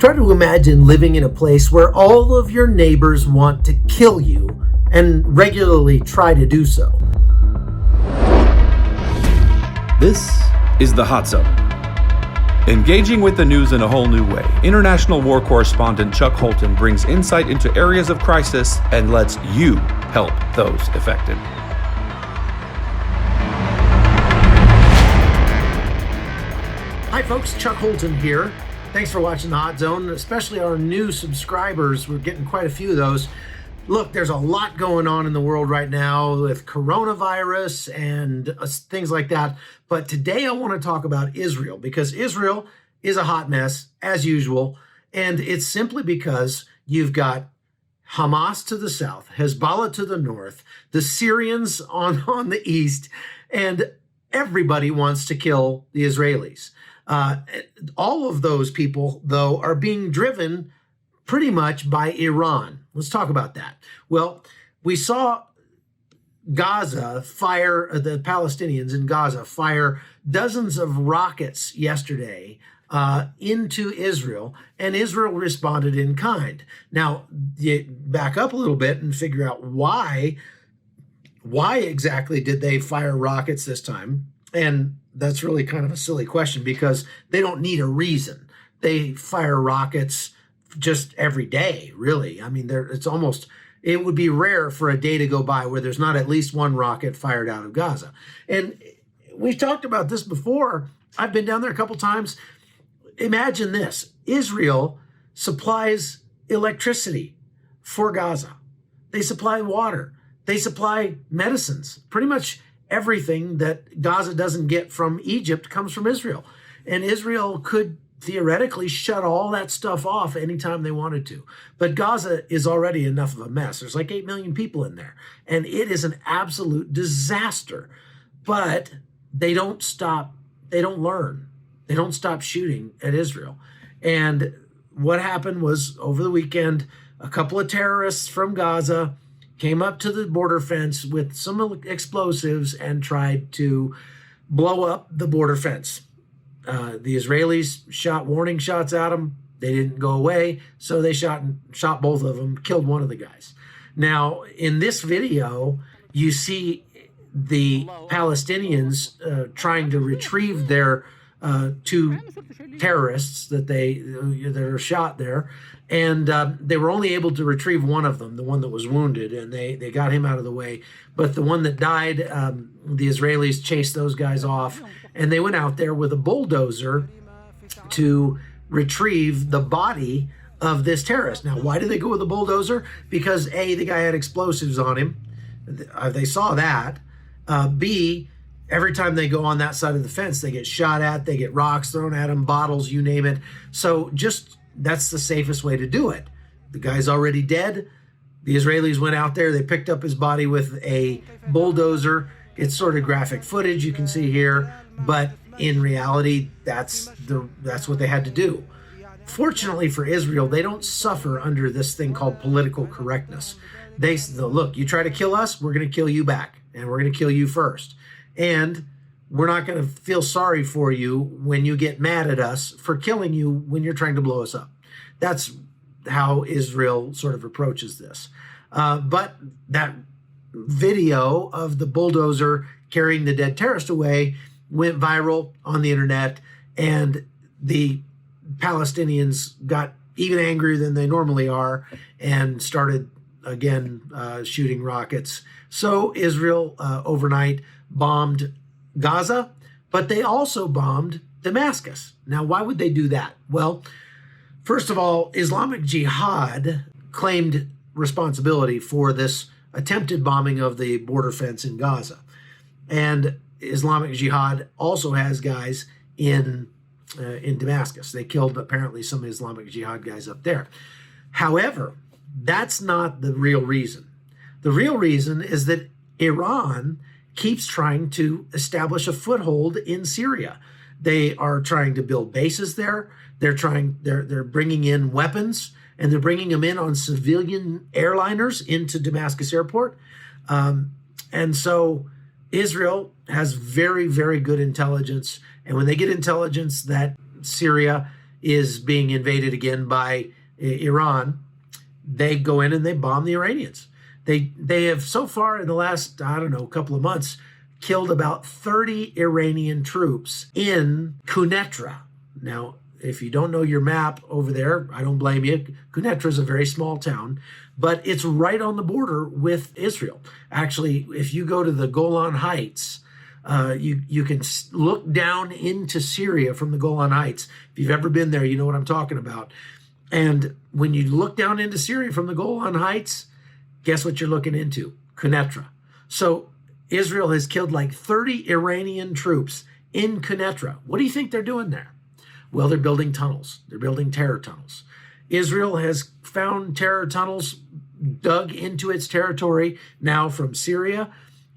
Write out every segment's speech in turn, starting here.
Try to imagine living in a place where all of your neighbors want to kill you and regularly try to do so. This is the Hot Zone. Engaging with the news in a whole new way, international war correspondent Chuck Holton brings insight into areas of crisis and lets you help those affected. Hi folks, Chuck Holton here. Thanks for watching the Hot Zone, especially our new subscribers. We're getting quite a few of those. Look, there's a lot going on in the world right now with coronavirus and things like that. But today I want to talk about Israel because Israel is a hot mess as usual. And it's simply because you've got Hamas to the south, Hezbollah to the north, the Syrians on the east, and everybody wants to kill the Israelis. All of those people, though, are being driven pretty much by Iran. Let's talk about that. Well, we saw Gaza fire, the Palestinians in Gaza fire dozens of rockets yesterday into Israel, and Israel responded in kind. Now, you back up a little bit and figure out why exactly did they fire rockets this time? And that's really kind of a silly question because they don't need a reason. They fire rockets just every day, really. I mean, it would be rare for a day to go by where there's not at least one rocket fired out of Gaza. And we've talked about this before. I've been down there a couple times. Imagine this. Israel supplies electricity for Gaza. They supply water. They supply medicines. Pretty much everything that Gaza doesn't get from Egypt comes from Israel. And Israel could theoretically shut all that stuff off anytime they wanted to. But Gaza is already enough of a mess. There's like 8 million people in there. And it is an absolute disaster. But they don't stop. They don't learn. They don't stop shooting at Israel. And what happened was over the weekend, a couple of terrorists from Gaza came up to the border fence with some explosives and tried to blow up the border fence. The Israelis shot warning shots at them. They didn't go away, so they shot both of them, killed one of the guys. Now, in this video, you see the Palestinians trying to retrieve their two terrorists that are shot there. And they were only able to retrieve one of them, the one that was wounded, and they got him out of the way. But the one that died, the Israelis chased those guys off, and they went out there with a bulldozer to retrieve the body of this terrorist. Now, why did they go with a bulldozer? Because A, the guy had explosives on him. They saw that. B, every time they go on that side of the fence, they get shot at, they get rocks thrown at them, bottles, you name it. So that's the safest way to do it. The guy's already dead. The Israelis went out there. They picked up his body with a bulldozer. It's sort of graphic footage you can see here, but in reality, that's what they had to do. Fortunately for Israel, they don't suffer under this thing called political correctness. They look, you try to kill us, we're going to kill you back, and we're going to kill you first. And we're not going to feel sorry for you when you get mad at us for killing you when you're trying to blow us up. That's how Israel sort of approaches this. But that video of the bulldozer carrying the dead terrorist away went viral on the internet, and the Palestinians got even angrier than they normally are and started again shooting rockets. So Israel overnight bombed Gaza, but they also bombed Damascus. Now, why would they do that? Well, first of all, Islamic Jihad claimed responsibility for this attempted bombing of the border fence in Gaza. And Islamic Jihad also has guys in Damascus. They killed apparently some Islamic Jihad guys up there. However, that's not the real reason. The real reason is that Iran keeps trying to establish a foothold in Syria. They are trying to build bases there. They're bringing in weapons, and they're bringing them in on civilian airliners into Damascus airport. And so Israel has very, very good intelligence. And when they get intelligence that Syria is being invaded again by Iran, they go in and they bomb the Iranians. They have so far in the last, I don't know, couple of months, killed about 30 Iranian troops in Quneitra. Now, if you don't know your map over there, I don't blame you. Quneitra is a very small town, but it's right on the border with Israel. Actually, if you go to the Golan Heights, you can look down into Syria from the Golan Heights. If you've ever been there, you know what I'm talking about. And when you look down into Syria from the Golan Heights, guess what you're looking into? Quneitra. So Israel has killed like 30 Iranian troops in Quneitra. What do you think they're doing there? Well, they're building tunnels. They're building terror tunnels. Israel has found terror tunnels dug into its territory now from Syria,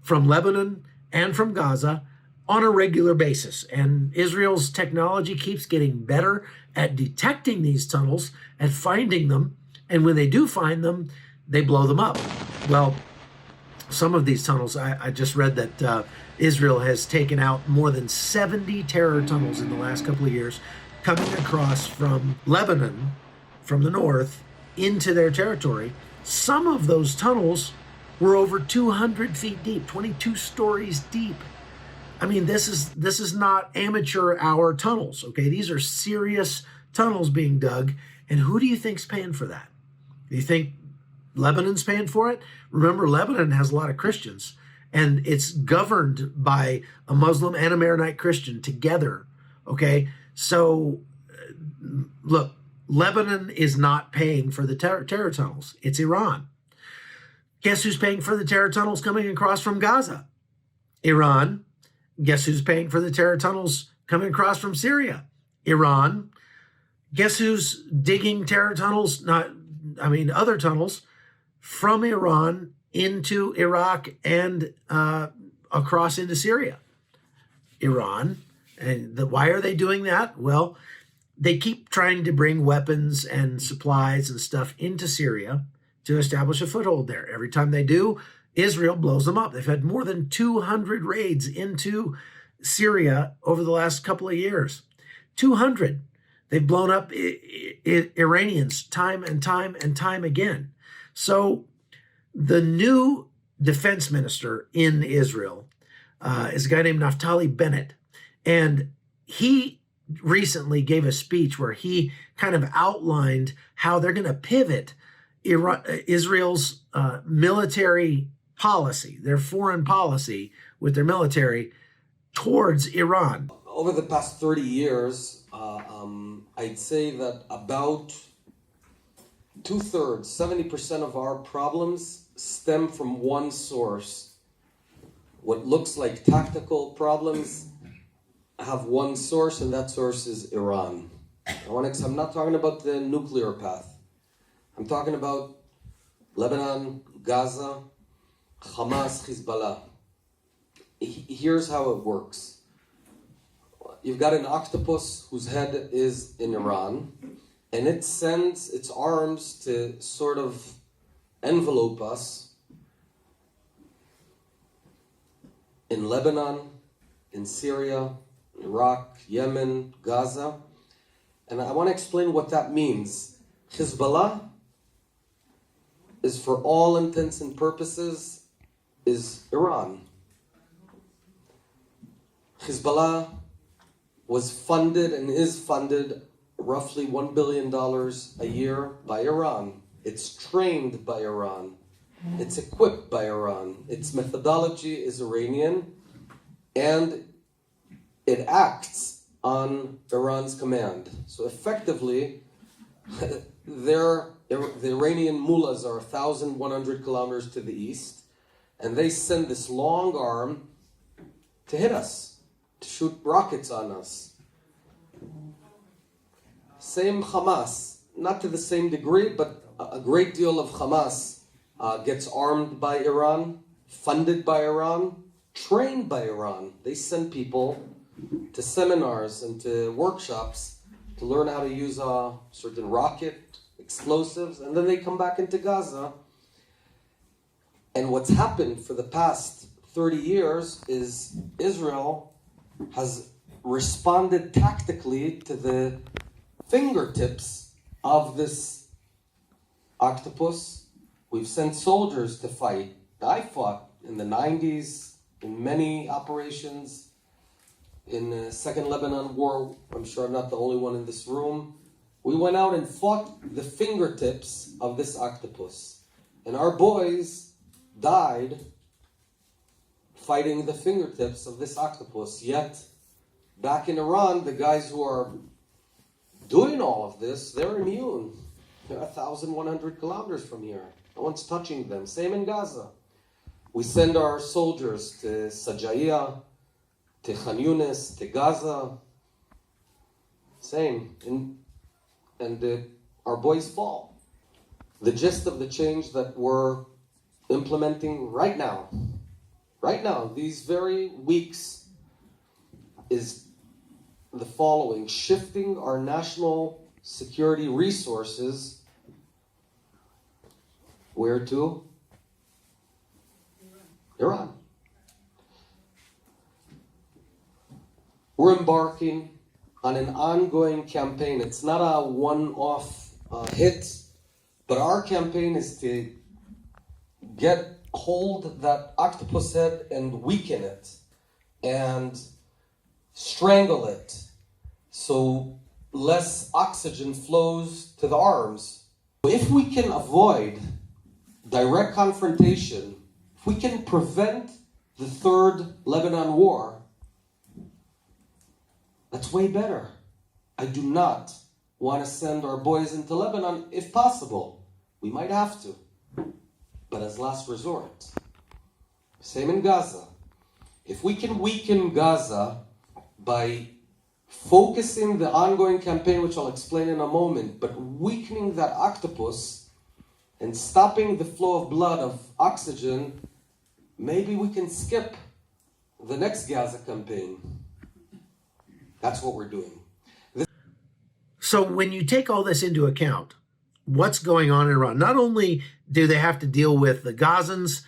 from Lebanon, and from Gaza on a regular basis. And Israel's technology keeps getting better at detecting these tunnels, at finding them. And when they do find them, they blow them up. Well, some of these tunnels, I just read that Israel has taken out more than 70 terror tunnels in the last couple of years, coming across from Lebanon, from the north, into their territory. Some of those tunnels were over 200 feet deep, 22 stories deep. I mean, this is not amateur hour tunnels, okay? These are serious tunnels being dug. And who do you think's paying for that? Do you think Lebanon's paying for it? Remember, Lebanon has a lot of Christians, and it's governed by a Muslim and a Maronite Christian together, okay? So, look, Lebanon is not paying for the terror tunnels. It's Iran. Guess who's paying for the terror tunnels coming across from Gaza? Iran. Guess who's paying for the terror tunnels coming across from Syria? Iran. Guess who's digging terror tunnels, other tunnels from Iran into Iraq and across into Syria? Iran. And why are they doing that? Well, they keep trying to bring weapons and supplies and stuff into Syria to establish a foothold there. Every time they do, Israel blows them up. They've had more than 200 raids into Syria over the last couple of years. 200. They've blown up Iranians time and time and time again. So the new defense minister in Israel is a guy named Naftali Bennett. And he recently gave a speech where he kind of outlined how they're going to pivot Israel's military policy, their foreign policy with their military towards Iran. Over the past 30 years, I'd say that about 2/3, 70% of our problems stem from one source. What looks like tactical problems have one source, and that source is Iran. I'm not talking about the nuclear path. I'm talking about Lebanon, Gaza, Hamas, Hezbollah. Here's how it works. You've got an octopus whose head is in Iran, and it sends its arms to sort of envelope us in Lebanon, in Syria, Iraq, Yemen, Gaza. And I want to explain what that means. Hezbollah is, for all intents and purposes, is Iran. Hezbollah was funded and is funded roughly $1 billion a year by Iran. It's trained by Iran. It's equipped by Iran. Its methodology is Iranian, and it acts on Iran's command. So effectively, the Iranian mullahs are 1,100 kilometers to the east, and they send this long arm to hit us, to shoot rockets on us. Same Hamas, not to the same degree, but a great deal of Hamas gets armed by Iran, funded by Iran, trained by Iran. They send people to seminars and to workshops to learn how to use certain rocket explosives, and then they come back into Gaza. And what's happened for the past 30 years is Israel has responded tactically to the fingertips of this octopus. We've sent soldiers to fight. I fought in the 90s in many operations. In the Second Lebanon War, I'm sure I'm not the only one in this room. We went out and fought the fingertips of this octopus. And our boys died fighting the fingertips of this octopus. Yet, back in Iran, the guys who are doing all of this, they're immune. They're 1,100 kilometers from here. No one's touching them. Same in Gaza. We send our soldiers to Sajaya, to Khan Yunis, to Gaza. Same. And our boys fall. The gist of the change that we're implementing right now, these very weeks, is the following: shifting our national security resources where to? Iran. We're embarking on an ongoing campaign. It's not a one-off hit, but our campaign is to get hold of that octopus head and weaken it and strangle it so less oxygen flows to the arms. If we can avoid direct confrontation, if we can prevent the third Lebanon war, that's way better. I do not want to send our boys into Lebanon if possible. We might have to, but as last resort. Same in Gaza. If we can weaken Gaza by focusing the ongoing campaign, which I'll explain in a moment, but weakening that octopus and stopping the flow of blood of oxygen, maybe we can skip the next Gaza campaign. That's what we're doing. So when you take all this into account, what's going on in Iran, not only do they have to deal with the Gazans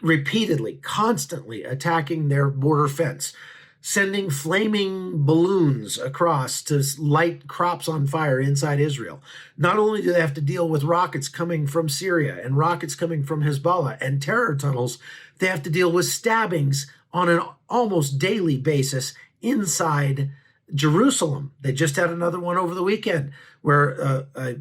repeatedly, constantly attacking their border fence, sending flaming balloons across to light crops on fire inside Israel. Not only do they have to deal with rockets coming from Syria and rockets coming from Hezbollah and terror tunnels, they have to deal with stabbings on an almost daily basis inside Jerusalem. They just had another one over the weekend where a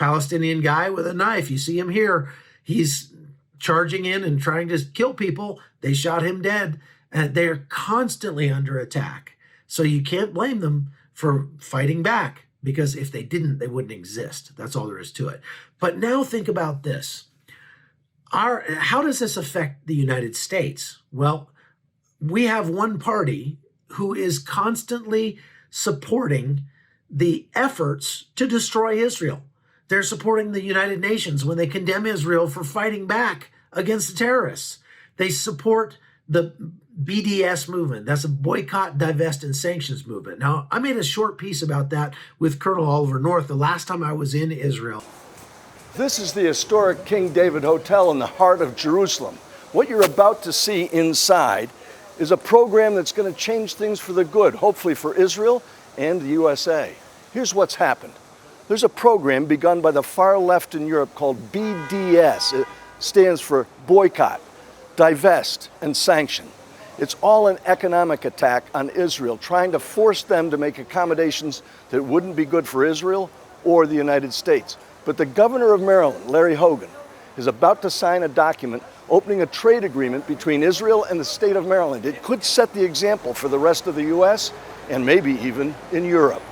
Palestinian guy with a knife, you see him here, he's charging in and trying to kill people. They shot him dead. And they're constantly under attack. So you can't blame them for fighting back, because if they didn't, they wouldn't exist. That's all there is to it. But now think about this. How does this affect the United States? Well, we have one party who is constantly supporting the efforts to destroy Israel. They're supporting the United Nations when they condemn Israel for fighting back against the terrorists. They support the BDS movement. That's a boycott, divest, and sanctions movement. Now, I made a short piece about that with Colonel Oliver North the last time I was in Israel. This is the historic King David Hotel in the heart of Jerusalem. What you're about to see inside is a program that's going to change things for the good, hopefully for Israel and the USA. Here's what's happened. There's a program begun by the far left in Europe called BDS. It stands for boycott, divest, and sanction. It's all an economic attack on Israel, trying to force them to make accommodations that wouldn't be good for Israel or the United States. But the governor of Maryland, Larry Hogan, is about to sign a document opening a trade agreement between Israel and the state of Maryland. It could set the example for the rest of the U.S. and maybe even in Europe.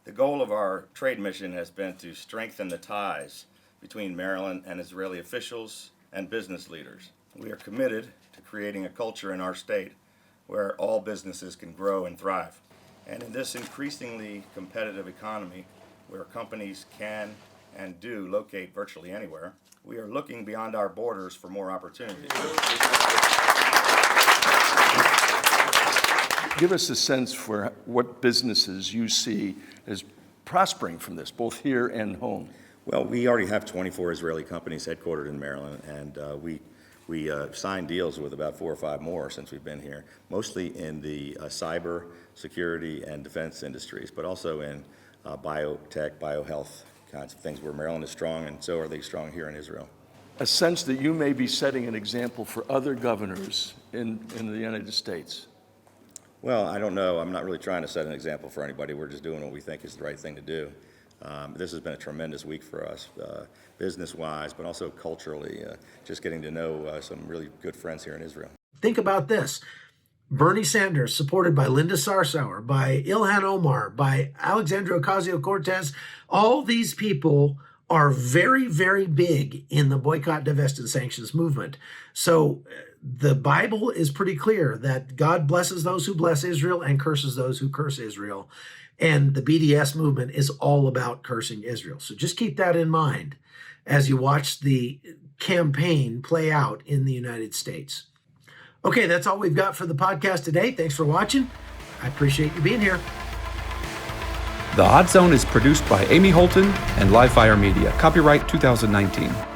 The goal of our trade mission has been to strengthen the ties between Maryland and Israeli officials and business leaders. We are committed to creating a culture in our state where all businesses can grow and thrive. And in this increasingly competitive economy, where companies can and do locate virtually anywhere, we are looking beyond our borders for more opportunities. Give us a sense for what businesses you see as prospering from this, both here and home. Well, we already have 24 Israeli companies headquartered in Maryland, and we signed deals with about 4 or 5 more since we've been here, mostly in the cyber, security, and defense industries, but also in biotech, biohealth kinds of things where Maryland is strong, and so are they strong here in Israel. A sense that you may be setting an example for other governors in the United States. Well, I don't know. I'm not really trying to set an example for anybody. We're just doing what we think is the right thing to do. This has been a tremendous week for us, business-wise, but also culturally, just getting to know some really good friends here in Israel. Think about this. Bernie Sanders, supported by Linda Sarsour, by Ilhan Omar, by Alexandria Ocasio-Cortez, all these people are very, very big in the boycott, divest, and sanctions movement. So the Bible is pretty clear that God blesses those who bless Israel and curses those who curse Israel. And the BDS movement is all about cursing Israel. So just keep that in mind as you watch the campaign play out in the United States. Okay, that's all we've got for the podcast today. Thanks for watching. I appreciate you being here. The Hot Zone is produced by Amy Holton and Livefire Media. Copyright 2019.